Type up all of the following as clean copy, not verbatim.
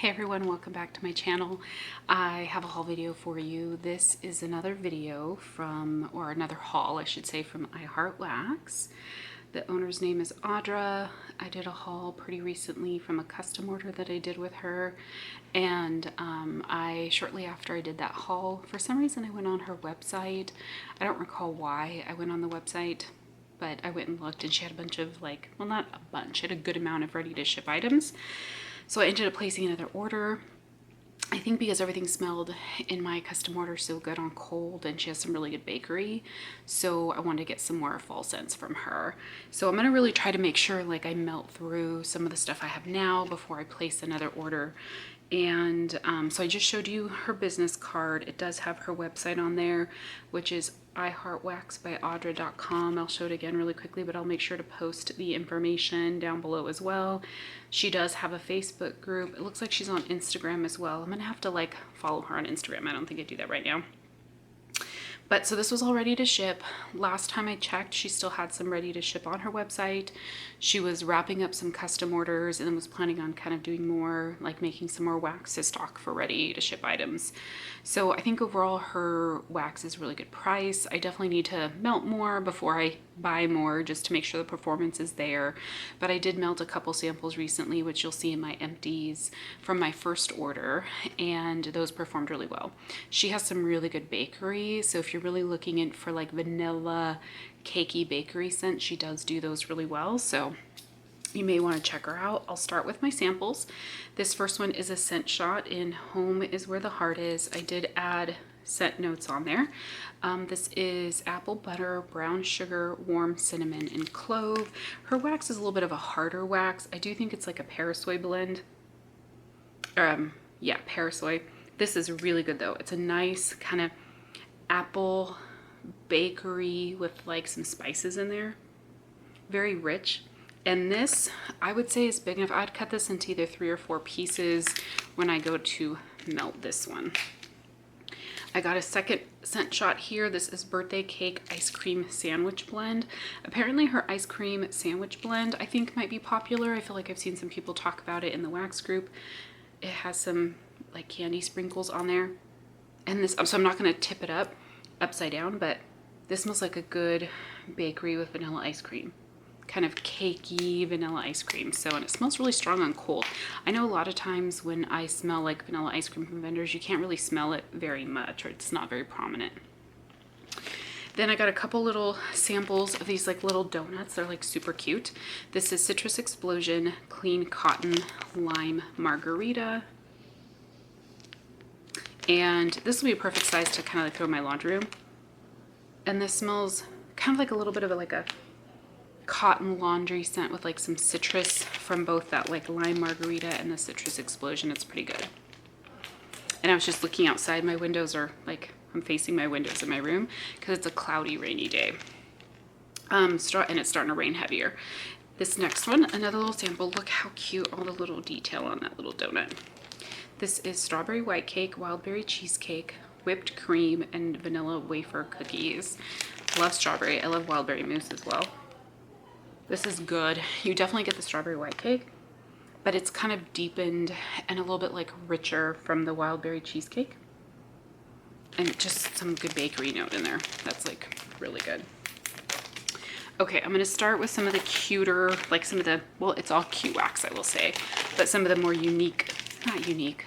Hey everyone, welcome back to my channel. I have a haul video for you. This is another video from, or another haul I should say, from iHeartWax. The owner's name is Audra. I did a haul pretty recently from a custom order that I did with her, and shortly after I did that haul, for some reason I went on her website. I don't recall why I went on the website, but I went and looked and she had a bunch of, like, well, not a bunch, she had a good amount of ready to ship items. So I ended up placing another order. I think because everything smelled in my custom order so good on cold, and she has some really good bakery, so I wanted to get some more fall scents from her. So I'm gonna really try to make sure like I melt through some of the stuff I have now before I place another order. And so I just showed you her business card. It does have her website on there, which is iHeartWaxByAudra.com. I'll show it again really quickly, but I'll make sure to post the information down below as well. She does have a Facebook group. It looks like she's on Instagram as well. I'm gonna have to like follow her on Instagram. I don't think I do that right now. But so this was all ready to ship. Last time I checked, she still had some ready to ship on her website. She was wrapping up some custom orders and then was planning on kind of doing more, like making some more wax to stock for ready to ship items. So I think overall her wax is really good price. I definitely need to melt more before I buy more just to make sure the performance is there. But I did melt a couple samples recently, which you'll see in my empties from my first order, and those performed really well. She has some really good bakery, so if you're really looking in for like vanilla cakey bakery scent, she does do those really well, so you may want to check her out. I'll start with my samples. This first one is a scent shot in Home is Where the Heart Is. I did add scent notes on there. This is apple butter, brown sugar, warm cinnamon, and clove. Her wax is a little bit of a harder wax. I do think it's like a Parasoy blend. Yeah, Parasoy. This is really good though. It's a nice kind of apple bakery with like some spices in there. Very rich. And this, I would say, is big enough. I'd cut this into either 3 or 4 pieces when I go to melt this one. I got a second scent shot here. This is Birthday Cake Ice Cream Sandwich Blend. Apparently her ice cream sandwich blend, I think, might be popular. I feel like I've seen some people talk about it in the wax group. It has some like candy sprinkles on there. And this, so I'm not gonna tip it up upside down, but this smells like a good bakery with vanilla ice cream. Kind of cakey vanilla ice cream. So, and it smells really strong on cold. I know a lot of times when I smell like vanilla ice cream from vendors, you can't really smell it very much, or it's not very prominent. Then I got a couple little samples of these like little donuts. They're like super cute. This is Citrus Explosion Clean Cotton Lime Margarita. And this will be a perfect size to kind of like throw in my laundry room. And this smells kind of like a little bit of like a cotton laundry scent with like some citrus from both that like lime margarita and the Citrus Explosion. It's pretty good. And I was just looking outside. My windows are like, I'm facing my windows in my room because it's a cloudy, rainy day. And it's starting to rain heavier. This next one, another little sample. Look how cute, all the little detail on that little donut. This is Strawberry White Cake, Wildberry Cheesecake, Whipped Cream, and Vanilla Wafer Cookies. Love strawberry. I love Wildberry Mousse as well. This is good. You definitely get the Strawberry White Cake, but it's kind of deepened and a little bit like richer from the Wildberry Cheesecake. And just some good bakery note in there. That's like really good. Okay, I'm gonna start with some of the cuter, like some of the, well, it's all cute wax, I will say, but some of the more unique, not unique,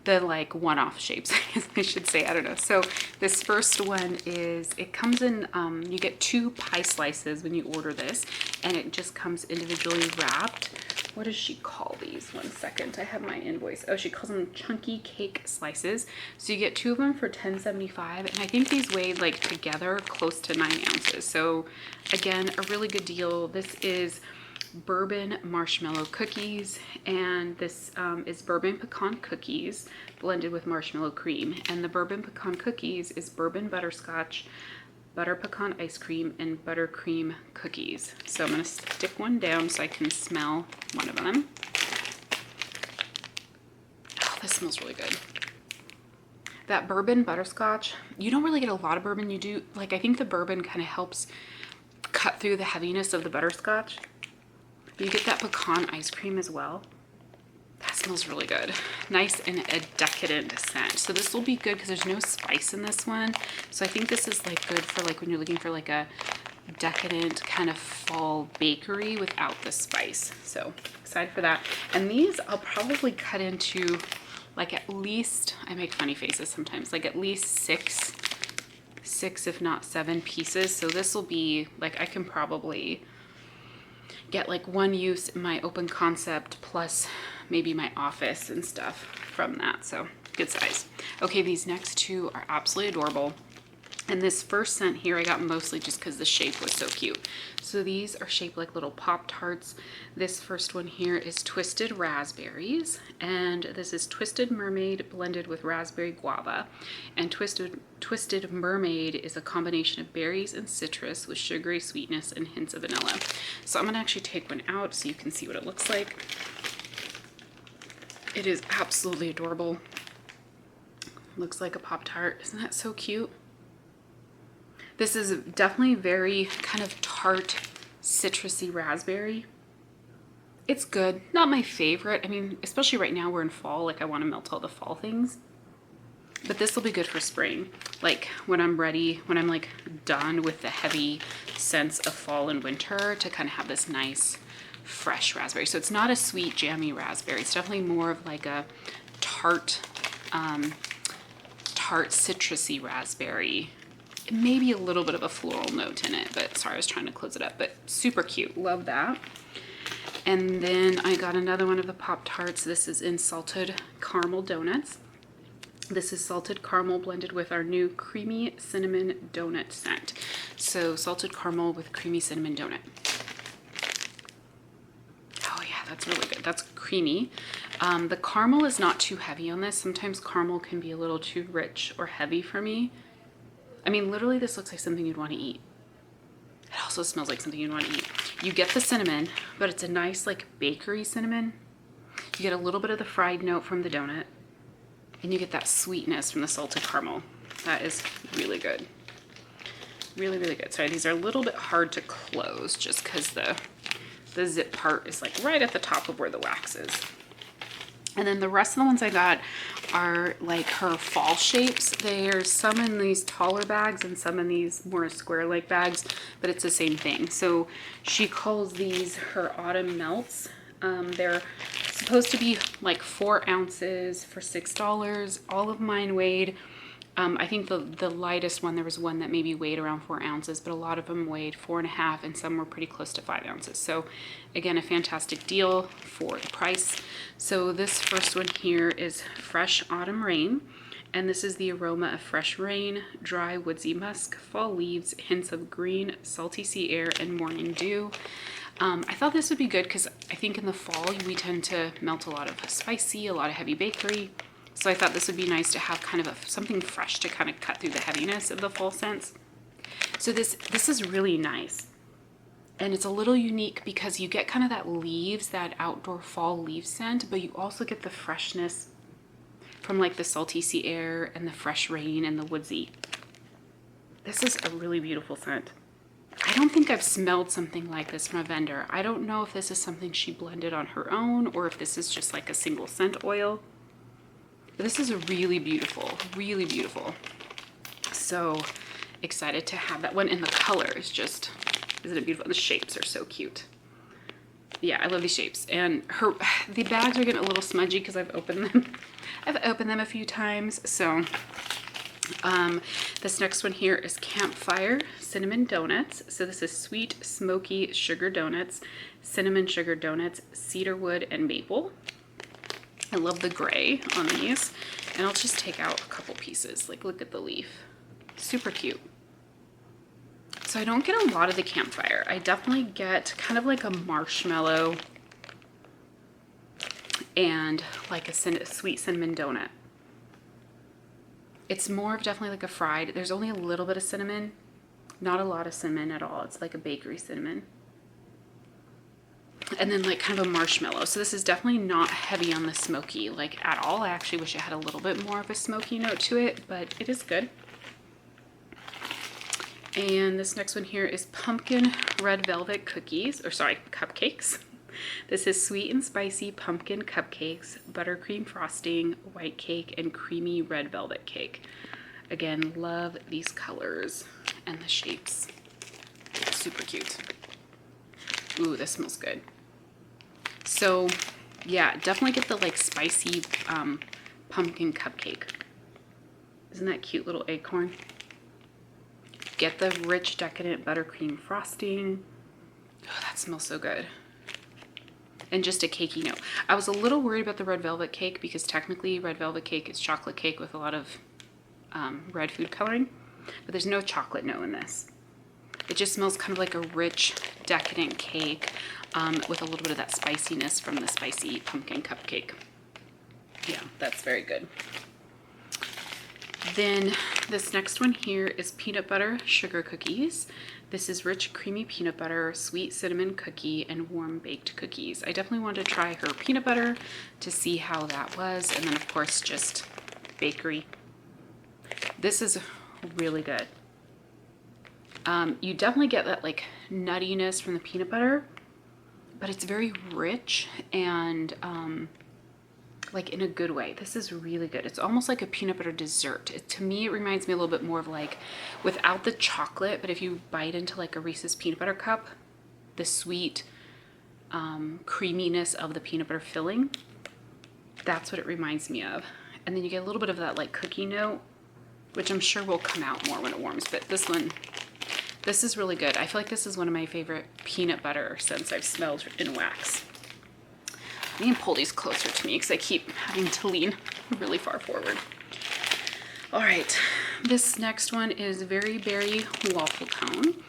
the like one-off shapes, I should say, I don't know. So this first one is, it comes in, you get 2 pie slices when you order this, and it just comes individually wrapped. What does she call these? One second, I have my invoice. Oh, she calls them chunky cake slices. So you get 2 of them for $10.75, and I think these weighed like together close to 9 ounces. So again, a really good deal. This is bourbon marshmallow cookies, and this is bourbon pecan cookies blended with marshmallow cream, and the bourbon pecan cookies is bourbon butterscotch, butter pecan ice cream, and buttercream cookies. So I'm going to stick one down so I can smell one of them. Oh, this smells really good. That bourbon butterscotch, you don't really get a lot of bourbon. You do, like, I think the bourbon kind of helps cut through the heaviness of the butterscotch. You get that pecan ice cream as well. That smells really good. Nice and a decadent scent. So this will be good because there's no spice in this one. So I think this is like good for like when you're looking for like a decadent kind of fall bakery without the spice. So excited for that. And these I'll probably cut into like at least, I make funny faces sometimes, like at least six if not 7 pieces. So this will be like, I can probably get like one use in my open concept plus maybe my office and stuff from that. So good size. Okay, these next two are absolutely adorable. And this first scent here I got mostly just because the shape was so cute. So these are shaped like little Pop-Tarts. This first one here is Twisted Raspberries. And this is Twisted Mermaid blended with raspberry guava. And Twisted Mermaid is a combination of berries and citrus with sugary sweetness and hints of vanilla. So I'm gonna actually take one out so you can see what it looks like. It is absolutely adorable. Looks like a Pop-Tart. Isn't that so cute? This is definitely very kind of tart, citrusy raspberry. It's good. Not my favorite. I mean, especially right now we're in fall, like I want to melt all the fall things. But this will be good for spring. Like when I'm ready, when I'm like done with the heavy scents of fall and winter, to kind of have this nice, fresh raspberry. So it's not a sweet, jammy raspberry. It's definitely more of like a tart, citrusy raspberry. Maybe a little bit of a floral note in it, but sorry, I was trying to close it up, but super cute. Love that. And then I got another one of the Pop-Tarts. This is in salted caramel donuts. This is salted caramel blended with our new creamy cinnamon donut scent. So salted caramel with creamy cinnamon donut. Oh yeah, that's really good. That's creamy. The caramel is not too heavy on this. Sometimes caramel can be a little too rich or heavy for me. I mean, literally this looks like something you'd want to eat. It also smells like something you'd want to eat. You get the cinnamon, but it's a nice like bakery cinnamon. You get a little bit of the fried note from the donut, and you get that sweetness from the salted caramel. That is really good. Really, really good. Sorry, these are a little bit hard to close just because the zip part is like right at the top of where the wax is. And then the rest of the ones I got are like her fall shapes. There's some in these taller bags and some in these more square-like bags, but it's the same thing. So she calls these her autumn melts. They're supposed to be like 4 ounces for $6. All of mine weighed, I think the lightest one, there was one that maybe weighed around 4 ounces, but a lot of them weighed 4.5 and some were pretty close to 5 ounces. So again, a fantastic deal for the price. So this first one here is Fresh Autumn Rain. And this is the aroma of fresh rain, dry woodsy musk, fall leaves, hints of green, salty sea air, and morning dew. I thought this would be good because I think in the fall we tend to melt a lot of spicy, a lot of heavy bakery. So I thought this would be nice to have kind of something fresh to kind of cut through the heaviness of the fall scents. So this is really nice. And it's a little unique because you get kind of that leaves, that outdoor fall leaf scent, but you also get the freshness from like the salty sea air and the fresh rain and the woodsy. This is a really beautiful scent. I don't think I've smelled something like this from a vendor. I don't know if this is something she blended on her own or if this is just like a single scent oil. But this is really beautiful, really beautiful. So excited to have that one. And the color is just, isn't it beautiful? The shapes are so cute. Yeah, I love these shapes. And the bags are getting a little smudgy because I've opened them. I've opened them a few times. So this next one here is Campfire Cinnamon Donuts. So this is sweet, smoky sugar donuts, cinnamon sugar donuts, cedar wood, and maple. I love the gray on these. And I'll just take out a couple pieces. Like, look at the leaf. Super cute. So I don't get a lot of the Campfire. I definitely get kind of like a marshmallow and like a sweet cinnamon donut. It's more of definitely like a fried. There's only a little bit of cinnamon, not a lot of cinnamon at all. It's like a bakery cinnamon. And then like kind of a marshmallow. So this is definitely not heavy on the smoky like at all. I actually wish it had a little bit more of a smoky note to it, but it is good. And this next one here is pumpkin red velvet cookies, or sorry, cupcakes. This is sweet and spicy pumpkin cupcakes, buttercream frosting, white cake, and creamy red velvet cake. Again, love these colors and the shapes. Super cute. Ooh, this smells good. So yeah, definitely get the like spicy pumpkin cupcake. Isn't that cute little acorn? Get the rich decadent buttercream frosting. Oh, that smells so good. And just a cakey note. I was a little worried about the red velvet cake because technically red velvet cake is chocolate cake with a lot of red food coloring, but there's no chocolate note in this. It just smells kind of like a rich, decadent cake with a little bit of that spiciness from the spicy pumpkin cupcake. Yeah, that's very good. Then this next one here is peanut butter sugar cookies. This is rich, creamy peanut butter, sweet cinnamon cookie, and warm baked cookies. I definitely wanted to try her peanut butter to see how that was. And then of course, just bakery. This is really good. You definitely get that like nuttiness from the peanut butter, but it's very rich and like in a good way. This is really good. It's almost like a peanut butter dessert. To me, it reminds me a little bit more of like without the chocolate, but if you bite into like a Reese's peanut butter cup, the sweet creaminess of the peanut butter filling, that's what it reminds me of. And then you get a little bit of that like cookie note, which I'm sure will come out more when it warms, but this is really good. I feel like this is one of my favorite peanut butter scents I've smelled in wax. I need to pull these closer to me because I keep having to lean really far forward. All right, this next one is Very Berry Waffle Cone.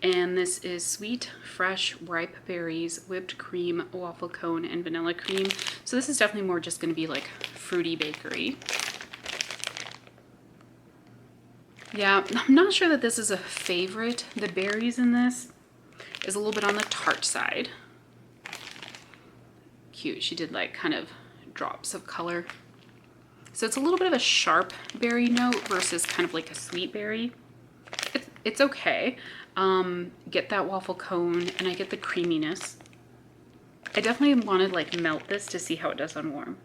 And this is sweet, fresh, ripe berries, whipped cream, waffle cone, and vanilla cream. So this is definitely more just gonna be like fruity bakery. Yeah, I'm not sure that this is a favorite. The berries in this is a little bit on the tart side. Cute, she did like kind of drops of color. So it's a little bit of a sharp berry note versus kind of like a sweet berry. It's okay. Get that waffle cone and I get the creaminess. I definitely want to like melt this to see how it does on warm.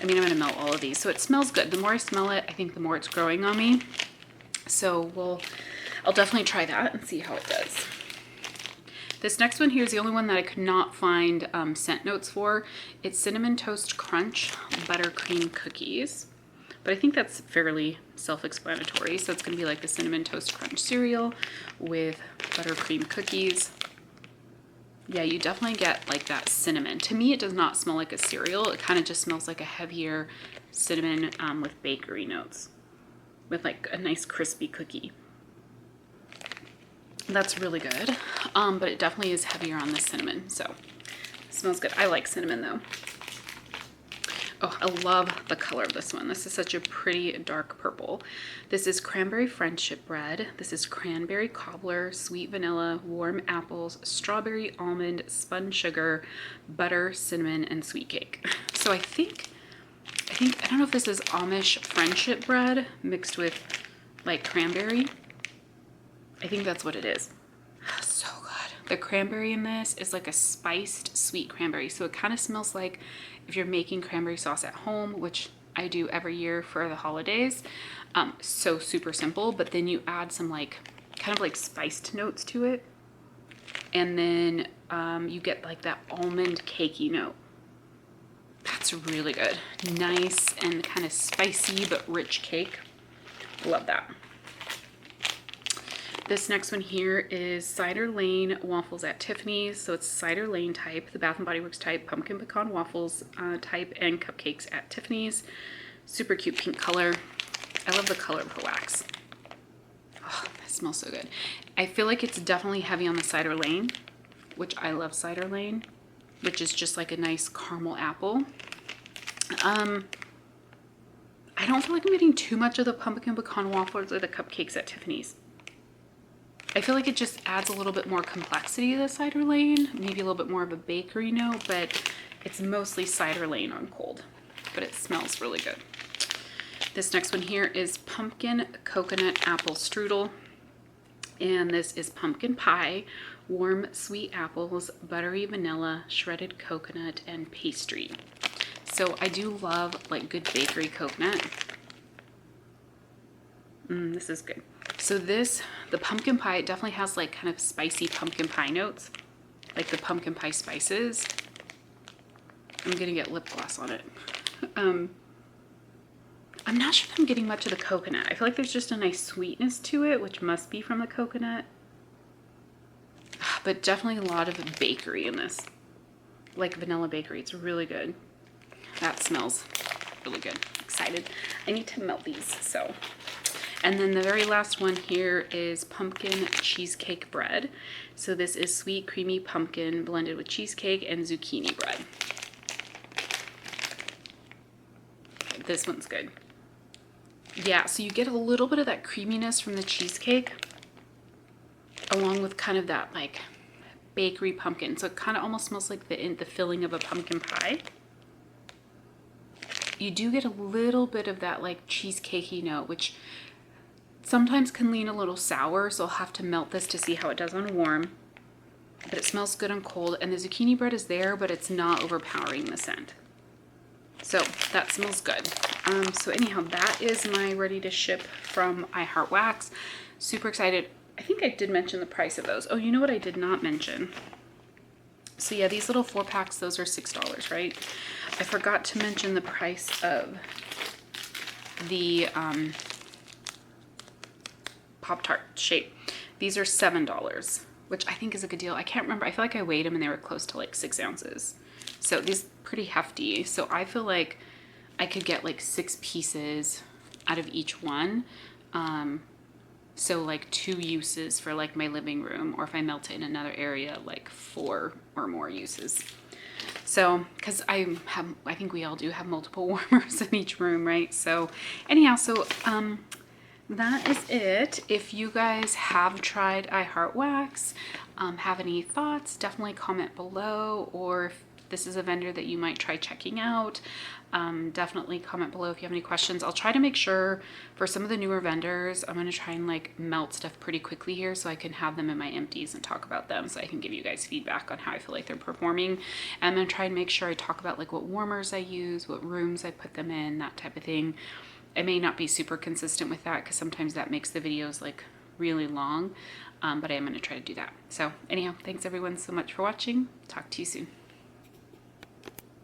I mean, I'm gonna melt all of these. So it smells good. The more I smell it, I think the more it's growing on me. So I'll definitely try that and see how it does. This next one here is the only one that I could not find scent notes for. It's Cinnamon Toast Crunch Buttercream Cookies. But I think that's fairly self-explanatory. So it's gonna be like the Cinnamon Toast Crunch cereal with buttercream cookies. Yeah, you definitely get like that cinnamon. To me, it does not smell like a cereal. It kind of just smells like a heavier cinnamon with bakery notes, with like a nice crispy cookie. That's really good, but it definitely is heavier on the cinnamon, so it smells good. I like cinnamon though. Oh, I love the color of this one. This is such a pretty dark purple. This is Cranberry Friendship Bread. This is cranberry cobbler, sweet vanilla, warm apples, strawberry, almond, spun sugar, butter, cinnamon, and sweet cake. So I don't know if this is Amish friendship bread mixed with like cranberry. I think that's what it is. So good. The cranberry in this is like a spiced sweet cranberry. So it kind of smells like if you're making cranberry sauce at home, which I do every year for the holidays. So super simple, but then you add some like kind of like spiced notes to it. And then you get like that almond cakey note. That's really good. Nice and kind of spicy but rich cake. Love that. This next one here is Cider Lane Waffles at Tiffany's. So it's Cider Lane type, the Bath & Body Works type, pumpkin pecan waffles type, and cupcakes at Tiffany's. Super cute pink color. I love the color of her wax. Oh, that smells so good. I feel like it's definitely heavy on the Cider Lane, which I love Cider Lane, which is just like a nice caramel apple. I don't feel like I'm getting too much of the pumpkin pecan waffles or the cupcakes at Tiffany's. I feel like it just adds a little bit more complexity to the Cider Lane, maybe a little bit more of a bakery note, but it's mostly Cider Lane on cold, but it smells really good. This next one here is Pumpkin Coconut Apple Strudel, and this is pumpkin pie, warm sweet apples, buttery vanilla, shredded coconut, and pastry. So I do love like good bakery coconut. This is good. So this, the pumpkin pie, it definitely has like kind of spicy pumpkin pie notes, like the pumpkin pie spices. I'm gonna get lip gloss on it. I'm not sure if I'm getting much of the coconut. I feel like there's just a nice sweetness to it, which must be from the coconut. But definitely a lot of bakery in this, like vanilla bakery. It's really good. That smells really good. Excited. I need to melt these, so. And then the very last one here is pumpkin cheesecake bread. So this is sweet creamy pumpkin blended with cheesecake and zucchini bread. Okay, this one's good. Yeah, so you get a little bit of that creaminess from the cheesecake along with kind of that like bakery pumpkin. So it kind of almost smells like the filling of a pumpkin pie. You do get a little bit of that like cheesecakey note, which sometimes can lean a little sour, so I'll have to melt this to see how it does on warm. But it smells good on cold, and the zucchini bread is there, but it's not overpowering the scent. So that smells good. So anyhow, that is my ready to ship from iHeartWax. Super excited. I think I did mention the price of those. Oh, you know what I did not mention? So yeah, these little 4-packs, those are $6, right? I forgot to mention the price of the Pop-Tart shape. These are $7, which I think is a good deal. I can't remember. I feel like I weighed them and they were close to like 6 ounces. So these are pretty hefty. So I feel like I could get like 6 pieces out of each one. So like 2 uses for like my living room, or if I melt it in another area, like 4 or more uses. So, because I think we all do have multiple warmers in each room, right? So anyhow, so that is it. If you guys have tried iHeartWax, have any thoughts, definitely comment below, or if this is a vendor that you might try checking out, definitely comment below if you have any questions. I'll try to make sure for some of the newer vendors, I'm going to try and like melt stuff pretty quickly here so I can have them in my empties and talk about them, so I can give you guys feedback on how I feel like they're performing. And I'm going to try and make sure I talk about like what warmers I use, what rooms I put them in, that type of thing. I may not be super consistent with that because sometimes that makes the videos like really long, but I am going to try to do that. So anyhow, thanks everyone so much for watching. Talk to you soon.